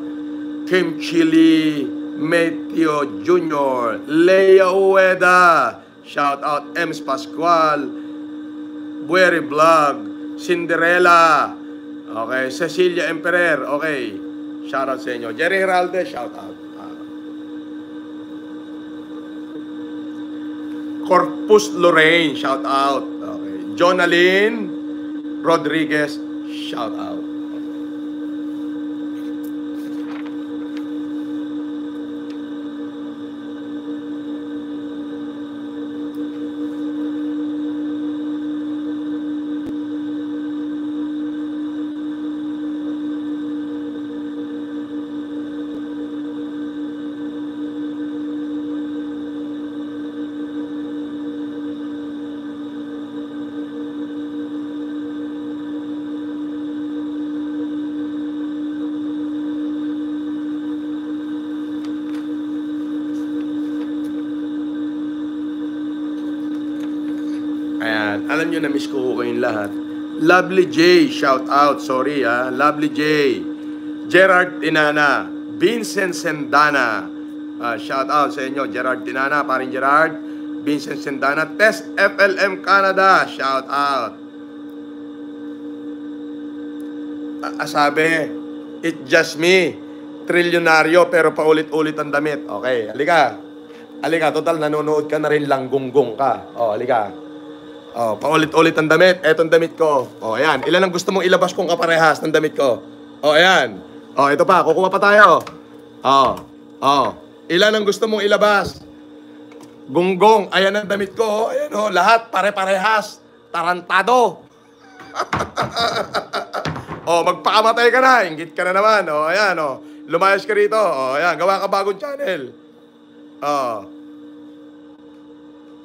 A: Kim Chili, Meteo Jr., Leia Ueda, shoutout, Ems Pascual, Bueri Vlog, Cinderella, okay, Cecilia Emperer, okay, shoutout sa inyo, Jerry Heralde, shoutout. Corpus Lorraine, shout out. Okay. Jonalyn Rodriguez, shout out. Alam nyo, na-miss ko kayong lahat. Lovely J, shout out. Sorry Lovely J. Gerard Tinana. Vincent Sendana. Shout out sa inyo. Gerard Tinana, paring Gerard. Vincent Sendana. Test FLM Canada. Shout out. Sabi, it's just me. Trilyonaryo pero paulit-ulit ang damit. Okay, halika. Halika, total nanonood ka na rin lang, gunggong ka. Halika. Paulit-ulit ang damit. Etong damit ko. Ayan. Ilan ang gusto mong ilabas kong kaparehas ng damit ko? Ayan. Ito pa. Kukuha pa tayo. Ilan ang gusto mong ilabas? Gunggong. Ayan ang damit ko. Ayan lahat pare-parehas. Tarantado. Magpakamatay ka na. Inggit ka na naman. Ayan lumayas ka rito. Ayan. Gawa ka bagong channel.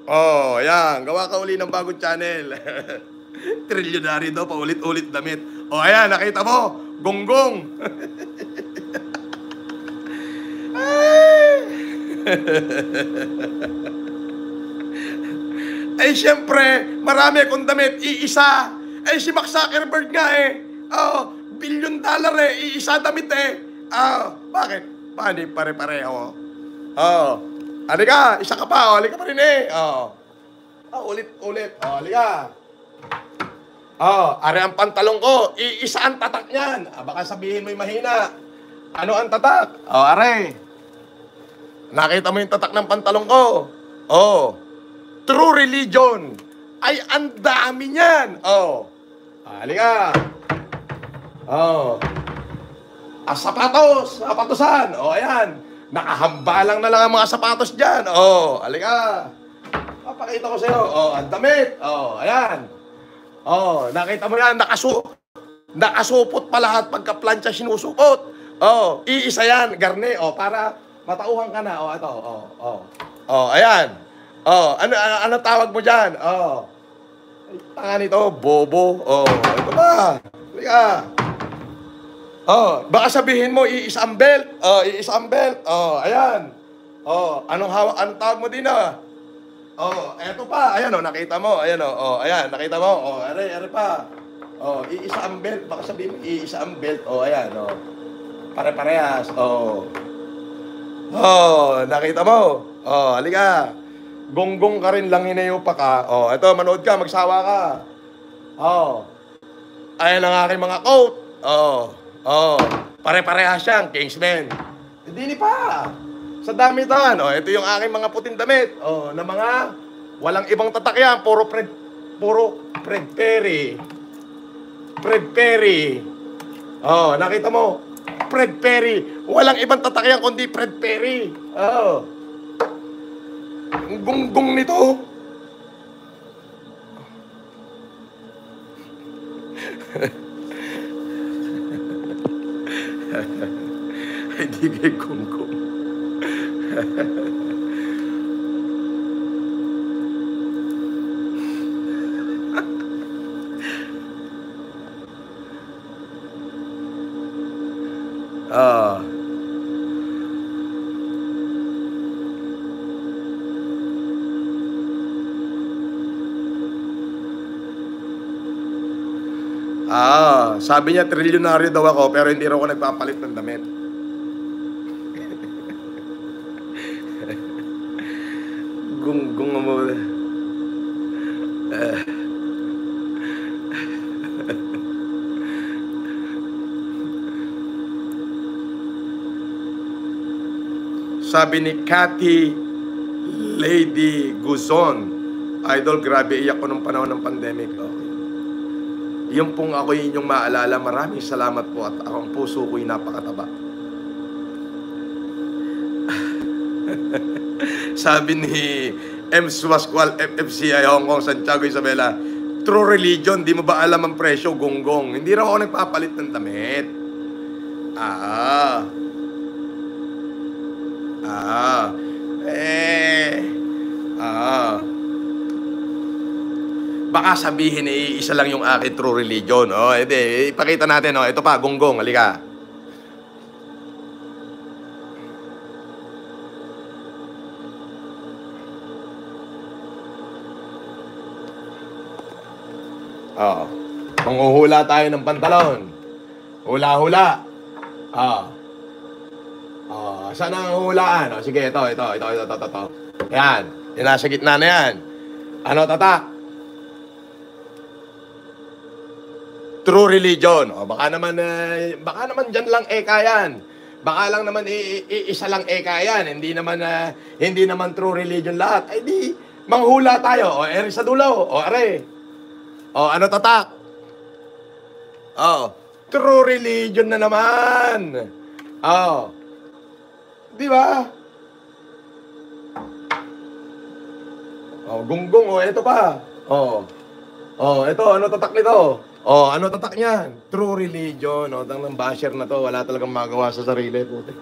A: Ayan. Gawa ka uli ng bagong channel. Trilyonary daw, paulit-ulit damit. Ayan, nakita mo? Gonggong. Ay, syempre, marami akong damit. Iisa. Ay, si Mark Zuckerberg nga $1 billion iisa damit bakit? Paano pare-pareho? Halika, isa ka pa, halika pa rin ulit-ulit, halika. Are ang pantalong ko, iisa ang tatak niyan. Baka sabihin mo'y mahina. Ano ang tatak? Are. Nakita mo yung tatak ng pantalong ko? True religion. Ay, ang dami niyan. Halika. Sapatosan. Ayan. Nakahambalang na lang ang mga sapatos dyan. Halika. Papakita ko sa'yo. Ang damit. Ayan. Nakita mo yan. Nakasupot pa lahat pagka-plancha sinusupot. Iisa yan. Garne. Para matauhan ka na. Ito. Ayan. Ano tawag mo dyan? Tanga nito. Bobo. Ito ba? Halika. Baka sabihin mo, iisa ang belt. Iisa ang belt. Ayan. Anong tawag mo din eto pa. Ayan nakita mo. Ayan ayan, nakita mo. Are pa. Iisa ang belt. Baka sabihin mo, iisa ang belt. Ayan pare-parehas. Nakita mo. Halika. Gonggong ka rin lang, hinayo pa ka. Eto, manood ka, magsawa ka. Ayan ang aking mga coat. Pare-parehas siyang Kingsman. Hindi pa. Sa damitan. Ito yung aking mga puting damit. Na mga walang ibang tatak yan. Puro Fred Perry. Fred Perry. Nakita mo? Fred Perry. Walang ibang tatak yan kundi Fred Perry. Ang gunggong nito. Ay, di kay gunggong. Sabi niya, trilyonaryo daw ako, pero hindi raw ako nagpapalit ng damit. Gunggong mo. Sabi ni Cathy Lady Guzon, idol, grabe, iyak ko nung panahon ng pandemic. Yung pong ako inyong maalala, maraming salamat po at akong puso ko'y napakataba. Sabi ni M. Swasqual, FFCI Hong Kong, Santiago Isabela, true religion, di mo ba alam ang presyo, gonggong? Hindi raw ako nagpapalit ng damit. Baka sabihin isa lang yung aking true religion. Hindi, ipakita natin. Ito pa, gonggong, halika. Oh. Manghuhula tayo ng pantalon. Hula-hula. Oh. Oh, saan ang hulaan? Oh, sige, ito. Yan. Yan nasa gitna na yan. Ano, tatak? True religion. O, baka naman dyan lang eka yan. Baka lang naman isa lang eka yan. Hindi naman true religion lahat. Ay di, manghula tayo. O, ere sa dulo. O, are. O, ano tatak? O, true religion na naman. O, di ba? O, gunggong. O, ito pa. O, ito. Ano tatak nito? Oh, ano tatak niyan? True religion. O, ng basher na to. Wala talagang magawa sa sarili. Puti.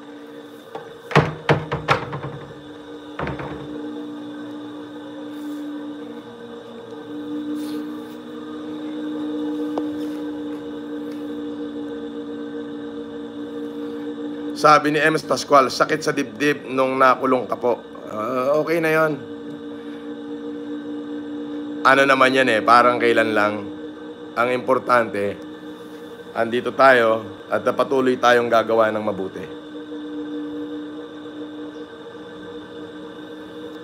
A: Sabi ni MS Pascual, sakit sa dibdib nung nakulong ka po. Okay na yon. Ano naman yan parang kailan lang. Ang importante, andito tayo at patuloy tayong gagawa ng mabuti.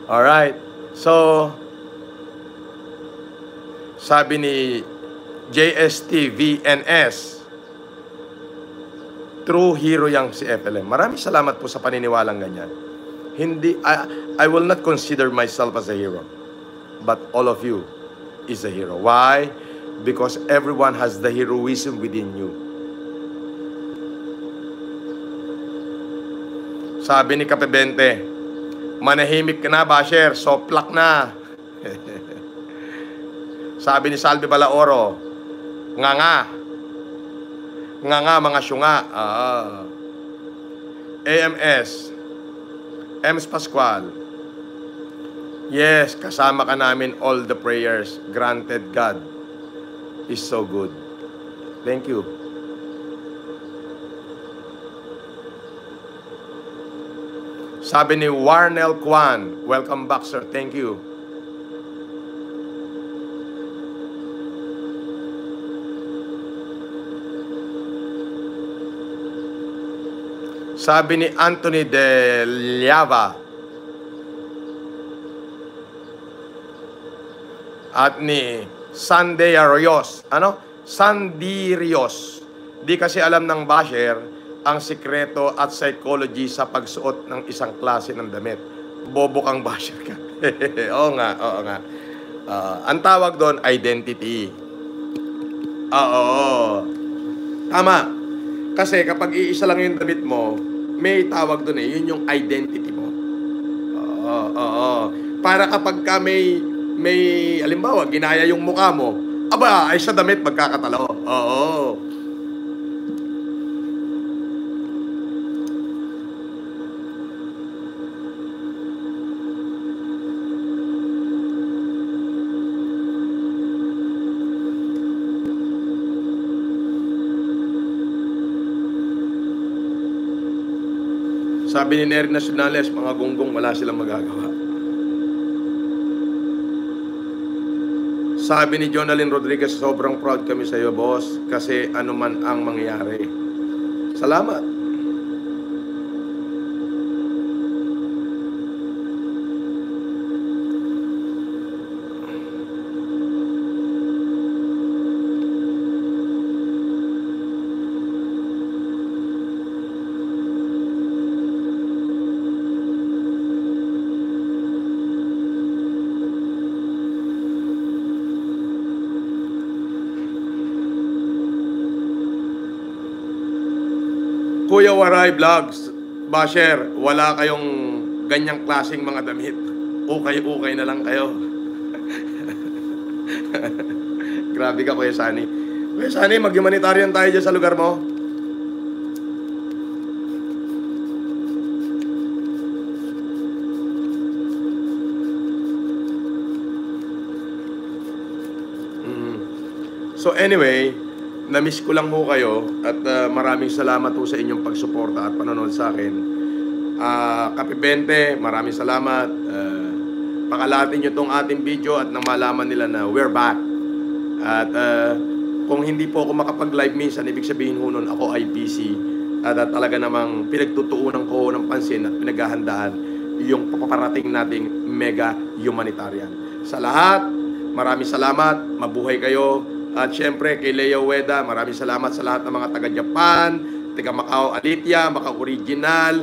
A: Alright. So, sabi ni JST VNS, true hero yang si FLM. Maraming salamat po sa paniniwalang ganyan. I will not consider myself as a hero. But all of you is a hero. Why? Because everyone has the heroism within you. Sabi ni Kapebente, manahimik ka na, basher, soplak na. Sabi ni Salvi Balaoro, nga mga syunga. AMS, Ems Pascual, yes, kasama ka namin all the prayers granted. God is so good. Thank you. Sabi ni Warnel Kwan, welcome back sir, thank you. Sabi ni Anthony De Liava at ni Sandy Rios. Sandy Rios. Di kasi alam ng basher ang sikreto at psychology sa pagsuot ng isang klase ng damit. Bobo kang basher ka. Oo nga. Ang tawag doon, identity. Oo. Tama. Kasi kapag iisa lang yung damit mo, may tawag doon yun yung identity mo. Oo. Para kapag ka may halimbawa, ginaya yung mukha mo, aba, ay sa damit magkakatalo. Oo. Sabi ni Nery Nacionales, mga gunggong, wala silang magagawa. Sabi ni Jonalyn Rodriguez, sobrang proud kami sa iyo, boss, kasi ano man ang mangyari. Salamat. Kuya Waray Vlogs, basher, wala kayong ganyang klaseng mga damit. Ukay-ukay na lang kayo. Grabe ka, Kuya Sani. Kuya Sani, mag-humanitarian tayo dyan sa lugar mo. So anyway, na-miss ko lang ho kayo at maraming salamat ho sa inyong pagsuporta at panonood sa akin. Kapibente, maraming salamat. Pakalatin nyo tong ating video at nang malaman nila na we're back. At kung hindi po ako makapag-live minsan, ibig sabihin ho nun, ako ay busy. At talaga namang pinagtutuunan ko ng pansin at pinaghahandaan yung paparating nating mega humanitarian. Sa lahat, maraming salamat, mabuhay kayo. At syempre kay Leo Weda, maraming salamat sa lahat ng mga taga-Japan, taga Macau Alitia, Macau Original,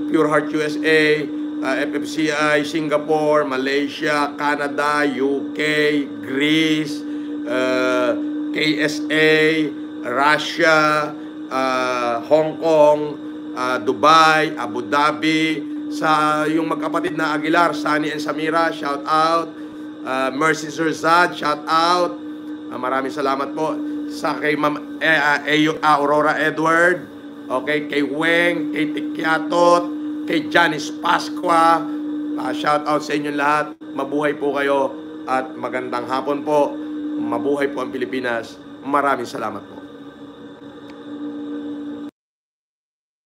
A: Pure Heart USA, FFCI, Singapore, Malaysia, Canada, UK, Greece, KSA, Russia, Hong Kong, Dubai, Abu Dhabi, sa yung magkapatid na Aguilar, Sunny and Samira, shout out. Mercy Zurzad, shout out. Maraming salamat po sa kay Ma'am Aurora Edward, okay, kay Weng, kay Tikyatot, kay Janice Pasqua. Shout out sa inyong lahat. Mabuhay po kayo at magandang hapon po. Mabuhay po ang Pilipinas. Maraming salamat po.